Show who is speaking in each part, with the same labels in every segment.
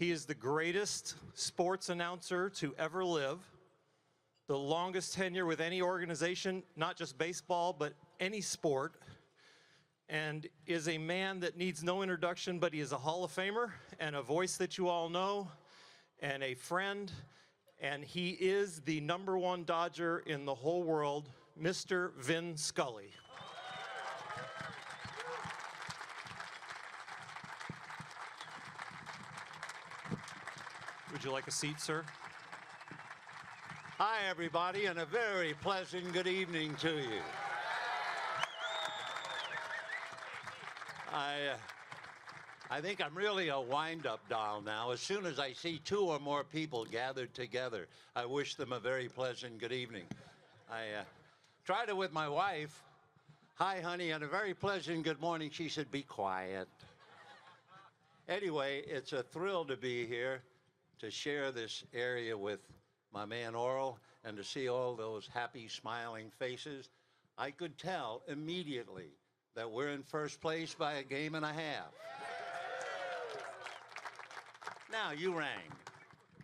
Speaker 1: He is the greatest sports announcer to ever live, the longest tenure with any organization, not just baseball, but any sport, and is a man that needs no introduction, but he is a Hall of Famer and a voice that you all know, and a friend, and he is the #1 Dodger in the whole world, Mr. Vin Scully. Would you like a seat, sir?
Speaker 2: Hi, everybody, and a very pleasant good evening to you. I think I'm really a wind-up doll now. As soon as I see 2 or more people gathered together, I wish them a very pleasant good evening. I tried it with my wife. Hi, honey, and a very pleasant good morning. She said, be quiet. Anyway, it's a thrill to be here, to share this area with my man Oral, and to see all those happy, smiling faces. I could tell immediately that we're in first place by a game and a half. Now, you rang.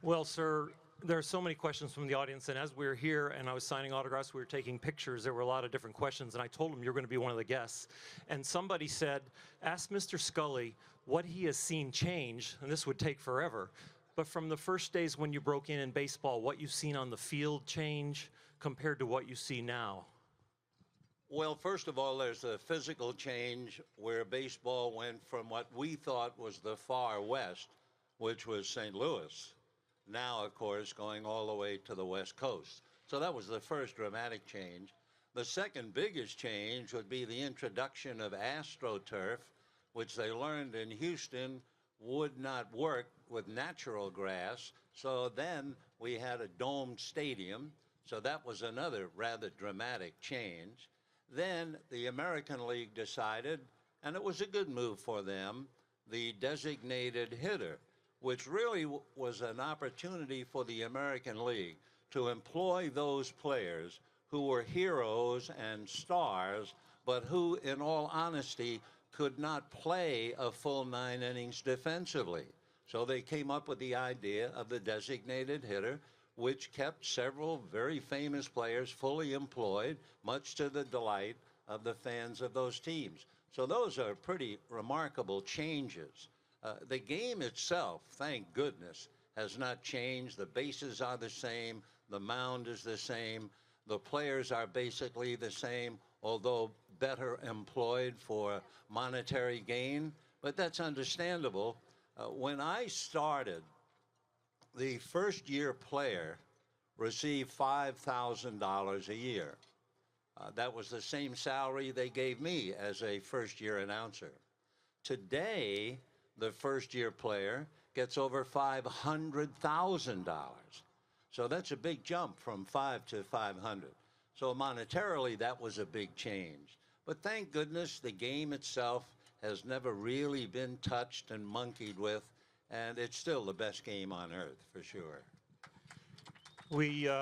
Speaker 1: Well, sir, there are so many questions from the audience, and as we were here and I was signing autographs, we were taking pictures, there were a lot of different questions, and I told him you're going to be one of the guests. And somebody said, ask Mr. Scully what he has seen change, and this would take forever, but from the first days when you broke in baseball, what you've seen on the field change compared to what you see now?
Speaker 2: Well, first of all, there's a physical change where baseball went from what we thought was the far west, which was St. Louis, now, of course, going all the way to the West Coast. So that was the first dramatic change. The second biggest change would be the introduction of AstroTurf, which they learned in Houston would not work with natural grass. So then we had a domed stadium. So that was another rather dramatic change. Then the American League decided, and it was a good move for them, the designated hitter, which really was an opportunity for the American League to employ those players who were heroes and stars, but who, in all honesty, could not play a full 9 innings defensively. So they came up with the idea of the designated hitter, which kept several very famous players fully employed, much to the delight of the fans of those teams. So those are pretty remarkable changes. The game itself, thank goodness, has not changed. The bases are the same. The mound is the same. The players are basically the same, although better employed for monetary gain. But that's understandable. When I started, the first-year player received $5,000 a year. That was the same salary they gave me as a first-year announcer. Today, the first-year player gets over $500,000. So that's a big jump from 5 to 500. So monetarily, that was a big change. But thank goodness the game itself has never really been touched and monkeyed with, and it's still the best game on earth, for sure.
Speaker 1: You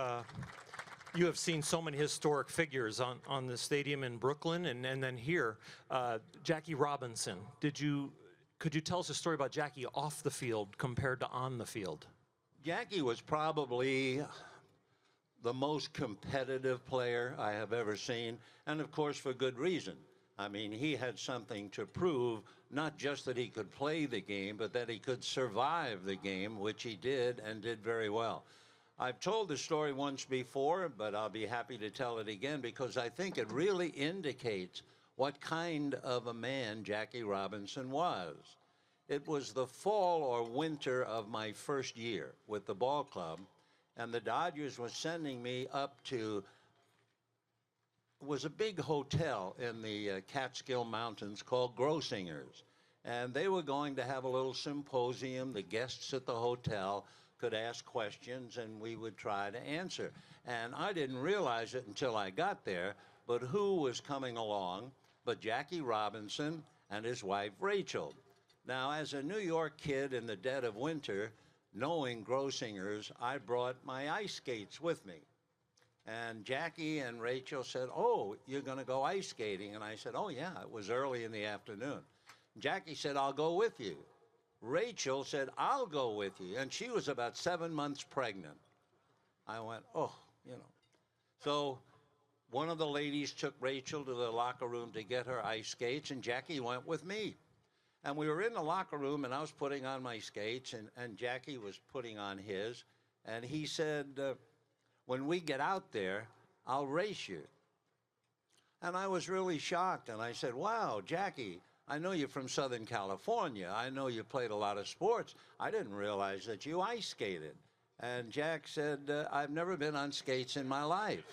Speaker 1: have seen so many historic figures on the stadium in Brooklyn and then here. Jackie Robinson, could you tell us a story about Jackie off the field compared to on the field?
Speaker 2: Jackie was probably the most competitive player I have ever seen, and of course for good reason. I mean, he had something to prove, not just that he could play the game, but that he could survive the game, which he did and did very well. I've told the story once before, but I'll be happy to tell it again because I think it really indicates what kind of a man Jackie Robinson was. It was the fall or winter of my first year with the ball club, and the Dodgers were sending me up to, it was a big hotel in the Catskill Mountains called Grossinger's, and they were going to have a little symposium. The guests at the hotel could ask questions, and we would try to answer. And I didn't realize it until I got there, but who was coming along but Jackie Robinson and his wife, Rachel. Now, as a New York kid in the dead of winter, knowing Grossinger's, I brought my ice skates with me. And Jackie and Rachel said, oh, you're going to go ice skating? And I said, oh, yeah, it was early in the afternoon. Jackie said, I'll go with you. Rachel said, I'll go with you. And she was about 7 months pregnant. I went, oh, you know. So one of the ladies took Rachel to the locker room to get her ice skates, and Jackie went with me. And we were in the locker room, and I was putting on my skates, and Jackie was putting on his. And he said, when we get out there, I'll race you. And I was really shocked, and I said, wow, Jackie, I know you're from Southern California. I know you played a lot of sports. I didn't realize that you ice skated. And Jack said, I've never been on skates in my life.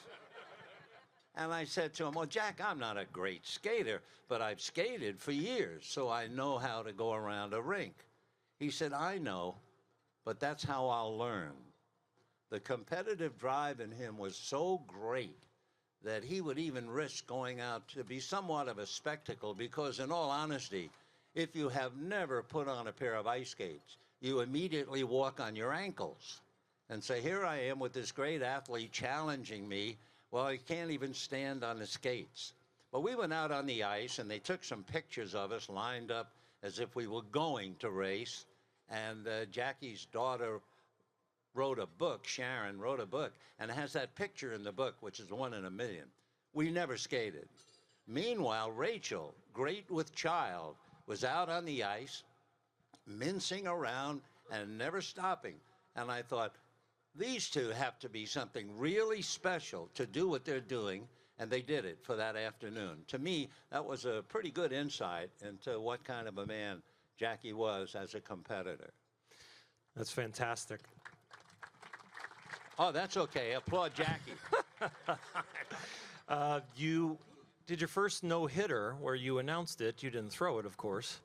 Speaker 2: And I said to him, well, Jack, I'm not a great skater, but I've skated for years, so I know how to go around a rink. He said, I know, but that's how I'll learn. The competitive drive in him was so great that he would even risk going out to be somewhat of a spectacle, because in all honesty, if you have never put on a pair of ice skates, you immediately walk on your ankles and say, here I am with this great athlete challenging me. Well, I can't even stand on the skates. But we went out on the ice, and they took some pictures of us lined up as if we were going to race. And Jackie's daughter wrote a book, Sharon wrote a book, and it has that picture in the book, which is 1 in a million. We never skated. Meanwhile, Rachel, great with child, was out on the ice, mincing around and never stopping. And I thought, these two have to be something really special to do what they're doing, and they did it for that afternoon. To me, that was a pretty good insight into what kind of a man Jackie was as a competitor.
Speaker 1: That's fantastic.
Speaker 2: Oh, that's okay. Applaud Jackie.
Speaker 1: You did your first no-hitter where you announced it. You didn't throw it, of course,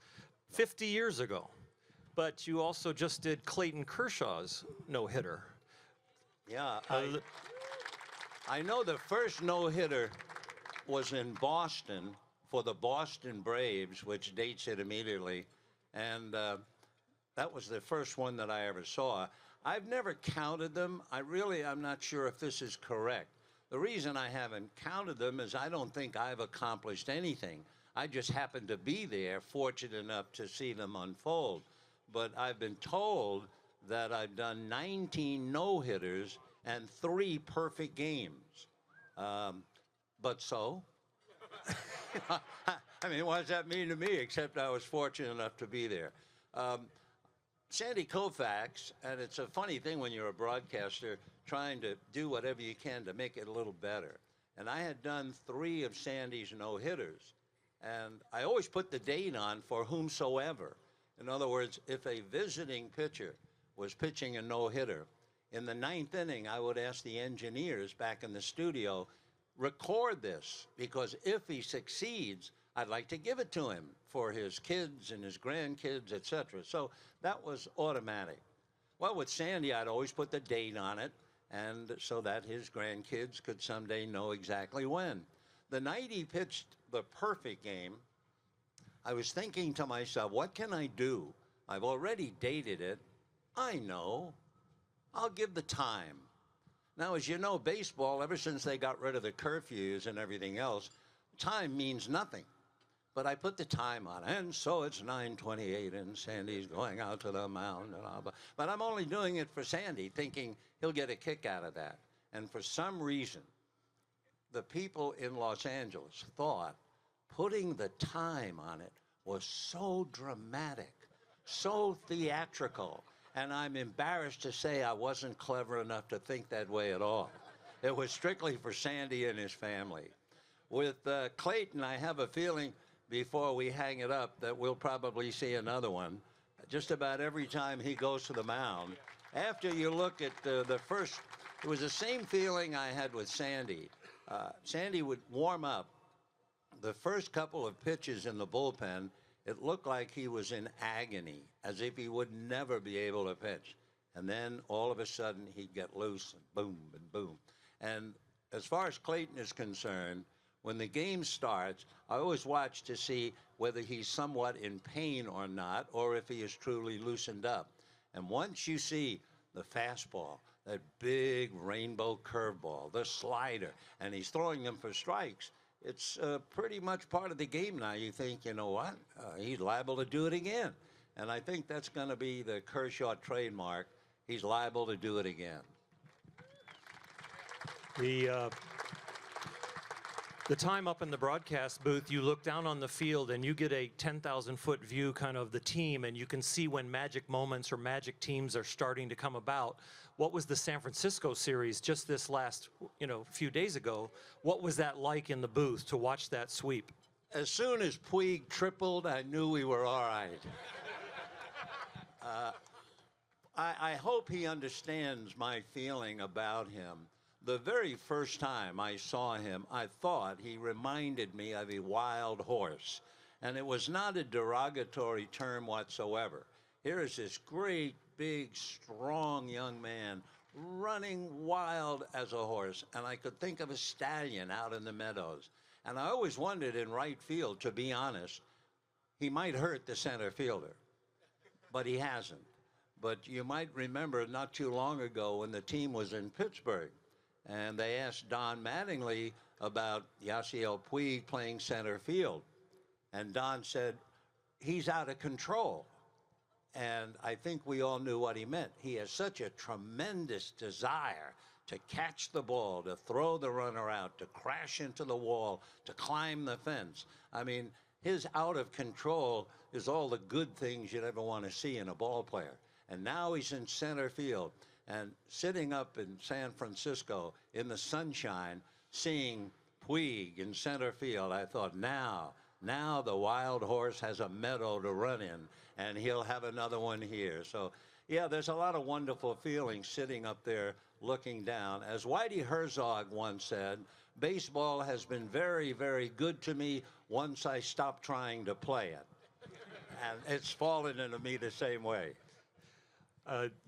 Speaker 1: 50 years ago. But you also just did Clayton Kershaw's no-hitter.
Speaker 2: Yeah, I know the first no-hitter was in Boston for the Boston Braves, which dates it immediately. And that was the first one that I ever saw. I've never counted them. I'm not sure if this is correct. The reason I haven't counted them is I don't think I've accomplished anything. I just happened to be there, fortunate enough to see them unfold. But I've been told that I've done 19 no-hitters and 3 perfect games. But so? I mean, what does that mean to me, except I was fortunate enough to be there? Sandy Koufax, and it's a funny thing when you're a broadcaster trying to do whatever you can to make it a little better. And I had done 3 of Sandy's no-hitters. And I always put the date on for whomsoever. In other words, if a visiting pitcher was pitching a no-hitter, in the 9th inning, I would ask the engineers back in the studio, record this, because if he succeeds, I'd like to give it to him for his kids and his grandkids, etc. So that was automatic. Well, with Sandy, I'd always put the date on it, and so that his grandkids could someday know exactly when. The night he pitched the perfect game, I was thinking to myself, what can I do? I've already dated it. I know. I'll give the time. Now, as you know, baseball, ever since they got rid of the curfews and everything else, time means nothing. But I put the time on it, and so it's 9:28, and Sandy's going out to the mound. And all, but I'm only doing it for Sandy, thinking he'll get a kick out of that. And for some reason, the people in Los Angeles thought putting the time on it was so dramatic, so theatrical. And I'm embarrassed to say I wasn't clever enough to think that way at all. It was strictly for Sandy and his family. With Clayton, I have a feeling before we hang it up that we'll probably see another one. Just about every time he goes to the mound. After you look at the first, it was the same feeling I had with Sandy. Sandy would warm up. The first couple of pitches in the bullpen, it looked like he was in agony, as if he would never be able to pitch. And then all of a sudden he'd get loose, and boom, and boom. And as far as Clayton is concerned, when the game starts, I always watch to see whether he's somewhat in pain or not, or if he is truly loosened up. And once you see the fastball, that big rainbow curveball, the slider, and he's throwing them for strikes, it's pretty much part of the game now. You think, you know what, he's liable to do it again. And I think that's going to be the Kershaw trademark. He's liable to do it again.
Speaker 1: The time up in the broadcast booth, you look down on the field and you get a 10,000-foot view kind of the team, and you can see when magic moments or magic teams are starting to come about. What was the San Francisco series just this last, few days ago? What was that like in the booth to watch that sweep?
Speaker 2: As soon as Puig tripled, I knew we were all right. I hope he understands my feeling about him. The very first time I saw him, I thought he reminded me of a wild horse. And it was not a derogatory term whatsoever. Here is this great, big, strong young man running wild as a horse. And I could think of a stallion out in the meadows. And I always wondered in right field, to be honest, he might hurt the center fielder, but he hasn't. But you might remember not too long ago when the team was in Pittsburgh, and they asked Don Mattingly about Yasiel Puig playing center field. And Don said, he's out of control. And I think we all knew what he meant. He has such a tremendous desire to catch the ball, to throw the runner out, to crash into the wall, to climb the fence. I mean, his out of control is all the good things you'd ever want to see in a ball player. And now he's in center field. And sitting up in San Francisco in the sunshine, seeing Puig in center field, I thought, now the wild horse has a meadow to run in, and he'll have another one here. So, yeah, there's a lot of wonderful feelings sitting up there looking down. As Whitey Herzog once said, baseball has been very, very good to me once I stopped trying to play it. And it's fallen into me the same way.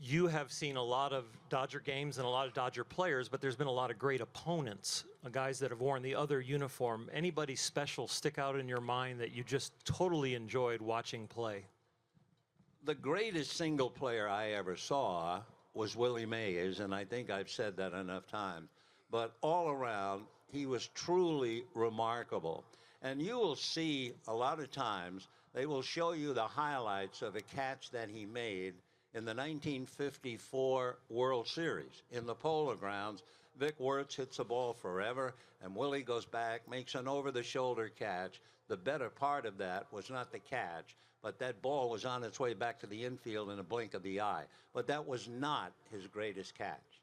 Speaker 1: You have seen a lot of Dodger games and a lot of Dodger players, but there's been a lot of great opponents, guys that have worn the other uniform. Anybody special stick out in your mind that you just totally enjoyed watching play?
Speaker 2: The greatest single player I ever saw was Willie Mays, and I think I've said that enough times. But all around, he was truly remarkable. And you will see a lot of times, they will show you the highlights of a catch that he made in the 1954 World Series. In the Polo Grounds, Vic Wertz hits the ball forever, and Willie goes back, makes an over-the-shoulder catch. The better part of that was not the catch, but that ball was on its way back to the infield in a blink of the eye. But that was not his greatest catch.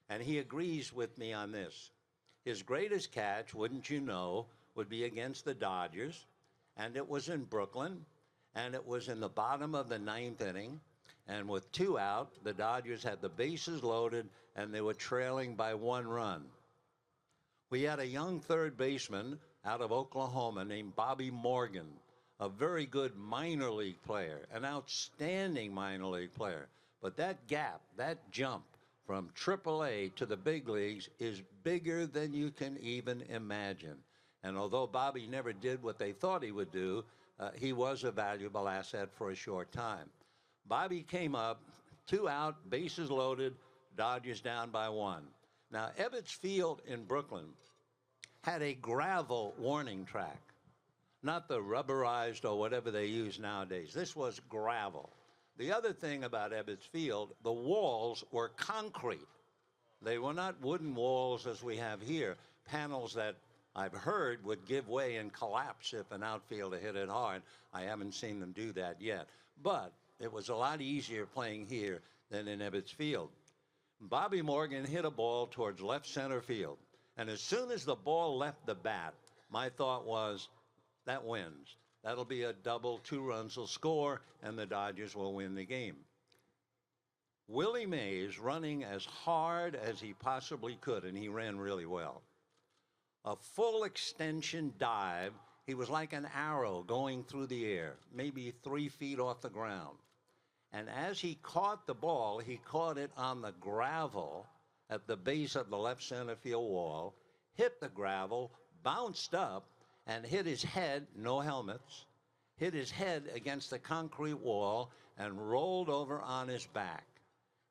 Speaker 2: And he agrees with me on this. His greatest catch, wouldn't you know, would be against the Dodgers, and it was in Brooklyn, and it was in the bottom of the ninth inning. And with 2 out, the Dodgers had the bases loaded, and they were trailing by 1 run. We had a young third baseman out of Oklahoma named Bobby Morgan, a very good minor league player, an outstanding minor league player. But that gap, that jump from AAA to the big leagues is bigger than you can even imagine. And although Bobby never did what they thought he would do, he was a valuable asset for a short time. Bobby came up, 2 out, bases loaded, Dodgers down by 1. Now, Ebbets Field in Brooklyn had a gravel warning track, not the rubberized or whatever they use nowadays. This was gravel. The other thing about Ebbets Field, the walls were concrete. They were not wooden walls as we have here, panels that I've heard would give way and collapse if an outfielder hit it hard. I haven't seen them do that yet. But it was a lot easier playing here than in Ebbets Field. Bobby Morgan hit a ball towards left center field. And as soon as the ball left the bat, my thought was, that wins. That'll be a double, 2 runs will score, and the Dodgers will win the game. Willie Mays running as hard as he possibly could, and he ran really well. A full extension dive. He was like an arrow going through the air, maybe 3 feet off the ground. And as he caught the ball, he caught it on the gravel at the base of the left center field wall, hit the gravel, bounced up, and hit his head, no helmets, hit his head against the concrete wall and rolled over on his back.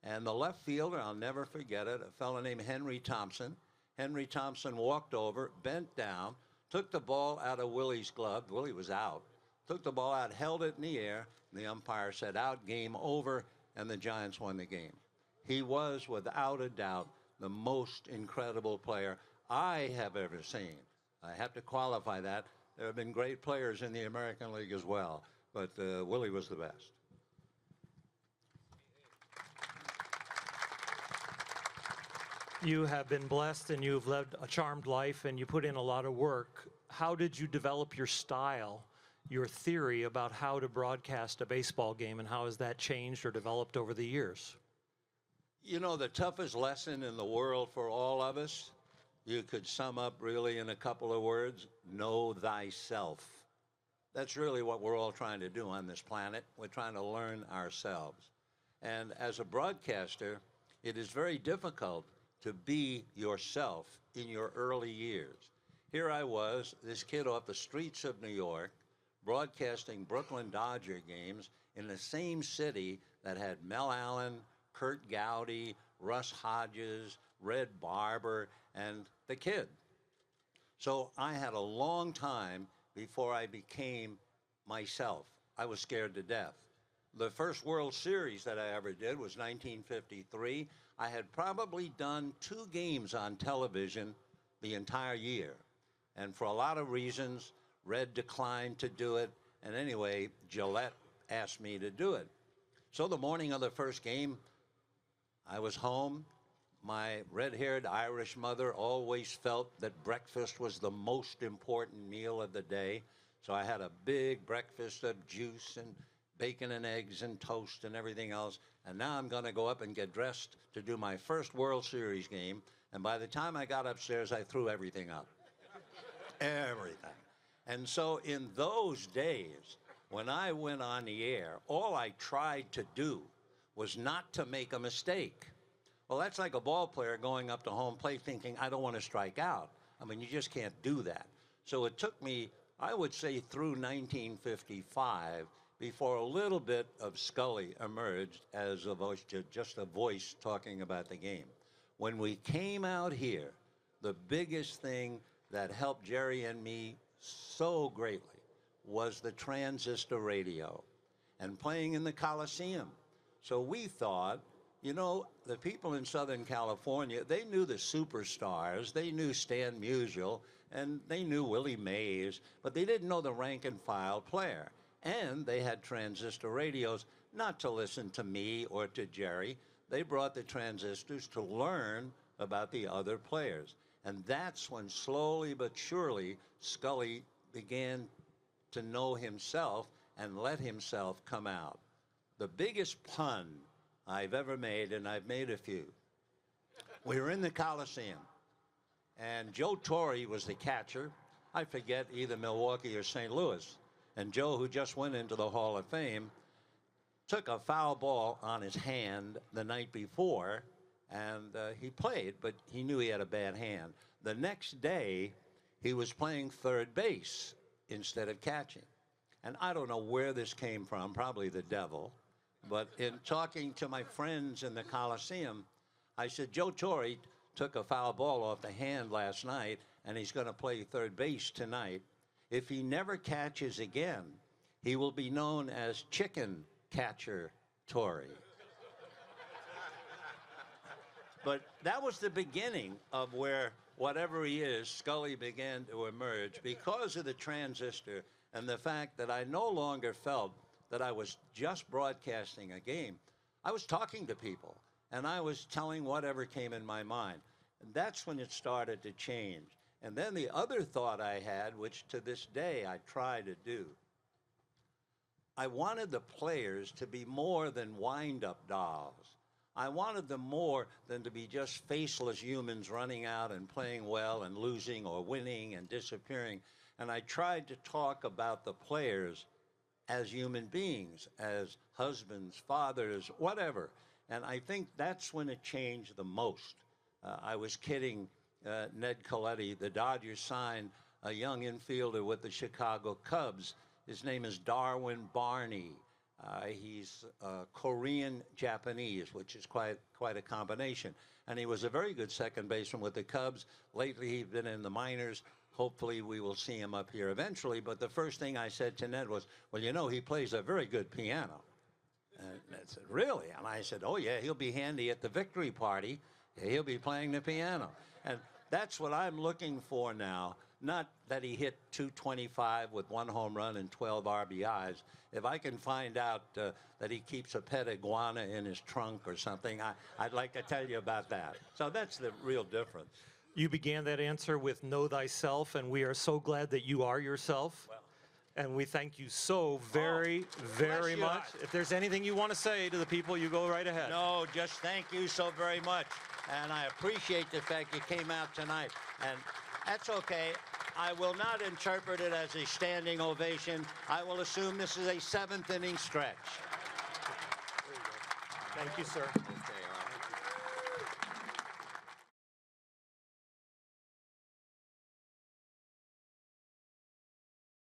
Speaker 2: And the left fielder, I'll never forget it, a fellow named Henry Thompson. Henry Thompson walked over, bent down, took the ball out of Willie's glove. Willie was out. took the ball out, held it in the air, and the umpire said out, game over, and the Giants won the game. He was, without a doubt, the most incredible player I have ever seen. I have to qualify that. There have been great players in the American League as well, but Willie was the best.
Speaker 1: You have been blessed and you've lived a charmed life and you put in a lot of work. How did you develop your style, your theory about how to broadcast a baseball game, and how has that changed or developed over the years?
Speaker 2: You know, the toughest lesson in the world for all of us, you could sum up really in a couple of words: know thyself. That's really what we're all trying to do on this planet. We're trying to learn ourselves. And as a broadcaster, it is very difficult to be yourself in your early years. Here I was, this kid off the streets of New York, broadcasting Brooklyn Dodger games in the same city that had Mel Allen, Kurt Gowdy, Russ Hodges, Red Barber, and the kid. So I had a long time before I became myself. I was scared to death. The first World Series that I ever did was 1953. I had probably done 2 games on television the entire year. And for a lot of reasons, Red declined to do it. And anyway, Gillette asked me to do it. So the morning of the first game, I was home. My red-haired Irish mother always felt that breakfast was the most important meal of the day. So I had a big breakfast of juice and bacon and eggs and toast and everything else. And now I'm going to go up and get dressed to do my first World Series game. And by the time I got upstairs, I threw everything up. Everything. And so in those days, when I went on the air, all I tried to do was not to make a mistake. Well, that's like a ball player going up to home plate thinking, I don't want to strike out. I mean, you just can't do that. So it took me, I would say, through 1955 before a little bit of Scully emerged as a voice, just a voice talking about the game. When we came out here, the biggest thing that helped Jerry and me so greatly was the transistor radio and playing in the Coliseum. So we thought, you know, the people in Southern California, they knew the superstars, they knew Stan Musial, and they knew Willie Mays, but they didn't know the rank and file player. And they had transistor radios, not to listen to me or to Jerry. They brought the transistors to learn about the other players. And that's when slowly but surely Scully began to know himself and let himself come out. The biggest pun I've ever made, and I've made a few, we were in the Coliseum, and Joe Torre was the catcher. I forget, either Milwaukee or St. Louis. And Joe, who just went into the Hall of Fame, took a foul ball on his hand the night before, and he played, but he knew he had a bad hand. The next day, he was playing third base instead of catching. And I don't know where this came from, probably the devil. But in talking to my friends in the Coliseum, I said, Joe Torre took a foul ball off the hand last night, and he's going to play third base tonight. If he never catches again, he will be known as Chicken Catcher Torre. But that was the beginning of where, whatever he is, Scully began to emerge because of the transistor and the fact that I no longer felt that I was just broadcasting a game. I was talking to people, and I was telling whatever came in my mind. And that's when it started to change. And then the other thought I had, which to this day I try to do, I wanted the players to be more than wind-up dolls. I wanted them more than to be just faceless humans running out and playing well and losing or winning and disappearing. And I tried to talk about the players as human beings, as husbands, fathers, whatever. And I think that's when it changed the most. I was kidding Ned Colletti. The Dodgers signed a young infielder with the Chicago Cubs. His name is Darwin Barney. He's Korean-Japanese, which is quite a combination. And he was a very good second baseman with the Cubs. Lately, he's been in the minors. hopefully we will see him up here eventually. But the first thing I said to Ned was, well, you know, he plays a very good piano. And Ned said, really? And I said, oh, yeah, he'll be handy at the victory party. He'll be playing the piano. And that's what I'm looking for now. Not that he hit 225 with 1 home run and 12 RBIs. If I can find out that he keeps a pet iguana in his trunk or something, I'd like to tell you about that. So that's the real difference.
Speaker 1: You began that answer with know thyself, and we are so glad that you are yourself.
Speaker 2: Well,
Speaker 1: and we thank you so very, very
Speaker 2: you.
Speaker 1: much. If there's anything you want to say to the people, you go right ahead.
Speaker 2: No, just thank you so very much. And I appreciate the fact you came out tonight. And that's okay. I will not interpret it as a standing ovation. I will assume this is a 7th inning stretch.
Speaker 1: Thank you, sir.